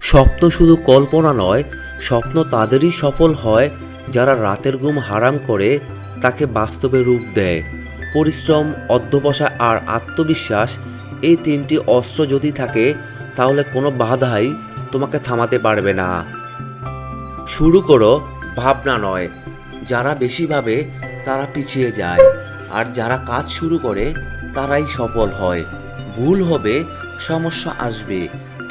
স্বপ্ন শুধু কল্পনা নয়, স্বপ্ন তাদেরই সফল হয় যারা রাতের ঘুম হারাম করে তাকে বাস্তবে রূপ দেয়। পরিশ্রম, অধ্যবসায় আর আত্মবিশ্বাস, এই তিনটি অস্ত্র যদি থাকে তাহলে কোনো বাধাই তোমাকে থামাতে পারবে না। শুরু করো, ভাবনা নয়। যারা বেশি ভাবে তারা পিছিয়ে যায়, আর যারা কাজ শুরু করে তারাই সফল হয়। ভুল হবে, সমস্যা আসবে,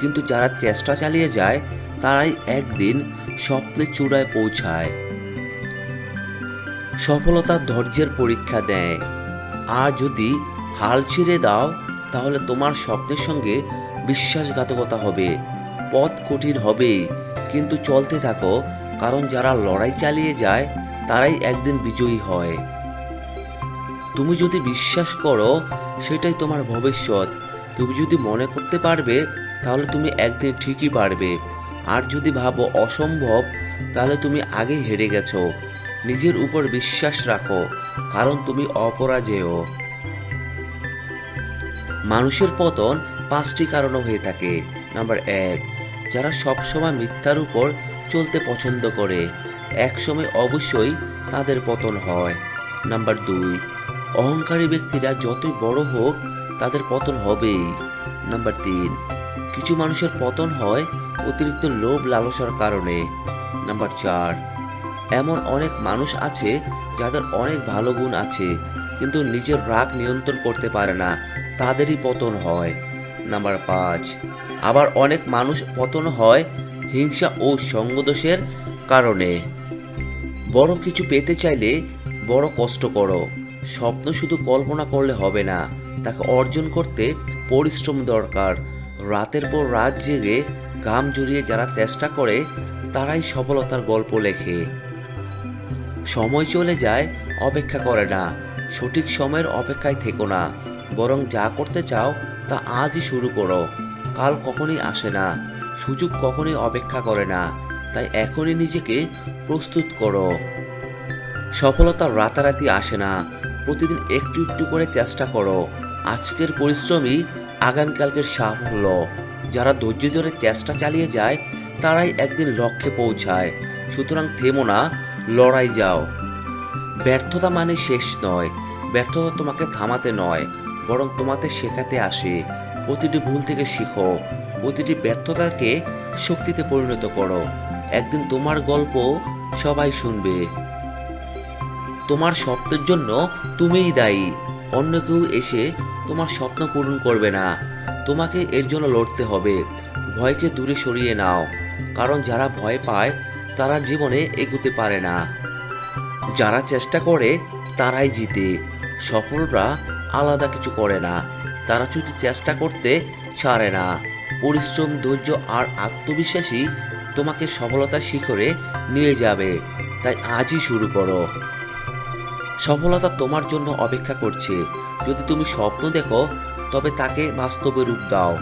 কিন্তু যারা চেষ্টা চালিয়ে যায় তারাই একদিন স্বপ্নের চূড়ায় পৌঁছায়। সফলতা ধৈর্যের পরীক্ষা দেয়, আর যদি হাল ছেড়ে দাও তাহলে তোমার স্বপ্নের সঙ্গে বিশ্বাসঘাতকতা হবে। পথ কঠিন হবেই, কিন্তু চলতে থাকো, কারণ যারা লড়াই চালিয়ে যায় তারাই একদিন বিজয়ী হয়। তুমি যদি বিশ্বাস করো সেটাই তোমার ভবিষ্যৎ। তুমি যদি মনে করতে পারবে তাহলে তুমি একদিন ঠিকই পারবে। আর যদি ভাবো অসম্ভব, তাহলে তুমি আগে হেরে গেছো। নিজের উপর বিশ্বাস রাখো, কারণ তুমি অপরাজেয়। মানুষের পতন 5টি কারণে হয়ে থাকে। নাম্বার 1, যারা সবসময় মিথ্যার উপর চলতে পছন্দ করে, একসময় অবশ্যই তাদের পতন হয়। নাম্বার 2, অহংকারী ব্যক্তিরা যতই বড় হোক তাদের পতন হবেই। নাম্বার 3, কিছু মানুষের পতন হয় অতিরিক্ত লোভ লালসার কারণে। নাম্বার 4, এমন অনেক মানুষ আছে যাদের অনেক ভালো গুণ আছে কিন্তু নিজের রাগ নিয়ন্ত্রণ করতে পারে না, তাদেরই পতন হয়। নাম্বার 5, আবার অনেক মানুষ পতন হয় হিংসা ও সঙ্গদোষের কারণে। বড় কিছু পেতে চাইলে বড় কষ্ট করো। স্বপ্ন শুধু কল্পনা করলে হবে না, তাকে অর্জন করতে পরিশ্রম দরকার। রাতের পর রাত জেগে ঘাম ঝরিয়ে যারা চেষ্টা করে তারাই সফলতার গল্প লেখে। সময় চলে যায়, অপেক্ষা করে না। সঠিক সময়ের অপেক্ষায় থেকো না, বরং যা করতে চাও তা আজই শুরু করো। কাল কখনই আসে না, সুযোগ কখনই অপেক্ষা করে না, তাই এখনই নিজেকে প্রস্তুত করো। সফলতা রাতারাতি আসে না, প্রতিদিন একটু একটু করে চেষ্টা করো। আজকের পরিশ্রমই আগামীকালকের সাফল্য। যারা ধৈর্য ধরে চেষ্টা চালিয়ে যায় তারাই একদিন লক্ষ্যে পৌঁছায়। সুতরাং থেমো না, লড়াই যাও। ব্যর্থতা মানে শেষ নয়, ব্যর্থতা তোমাকে থামাতে নয়, বরং তোমাকে শেখাতে আসে। প্রতিটি ভুল থেকে শিখো, প্রতিটি ব্যর্থতাকে শক্তিতে পরিণত করো। একদিন তোমার গল্প সবাই শুনবে। তোমার স্বপ্নের জন্য তুমিই দায়ী, অন্য কেউ এসে তোমার স্বপ্ন পূরণ করবে না। তোমাকে এর জন্য লড়তে হবে। ভয়কে দূরে সরিয়ে নাও, কারণ যারা ভয় পায় তারা জীবনে এগোতে পারে না। যারা চেষ্টা করে তারাই জিতে। সফলরা আলাদা কিছু করে না, তারা শুধু চেষ্টা করতে ছাড়ে না। পরিশ্রম, ধৈর্য আর আত্মবিশ্বাসী তোমাকে সফলতার শিখরে নিয়ে যাবে। তাই আজই শুরু করো। সফলতা তোমার জন্য অপেক্ষা করছে। যদি তুমি স্বপ্ন দেখো তবে তাকে বাস্তবে রূপ দাও।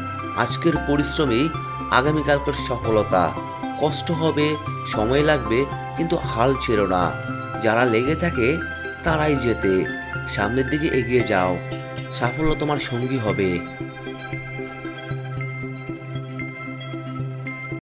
আজকের পরিশ্রমই আগামীকালকের সফলতা। কষ্ট হবে, সময় লাগবে, কিন্তু হাল ছেড়ো না। যারা লেগে থাকে তারাই জেতে। সামনের দিকে এগিয়ে যাও, সাফল্য তোমার সঙ্গী হবে।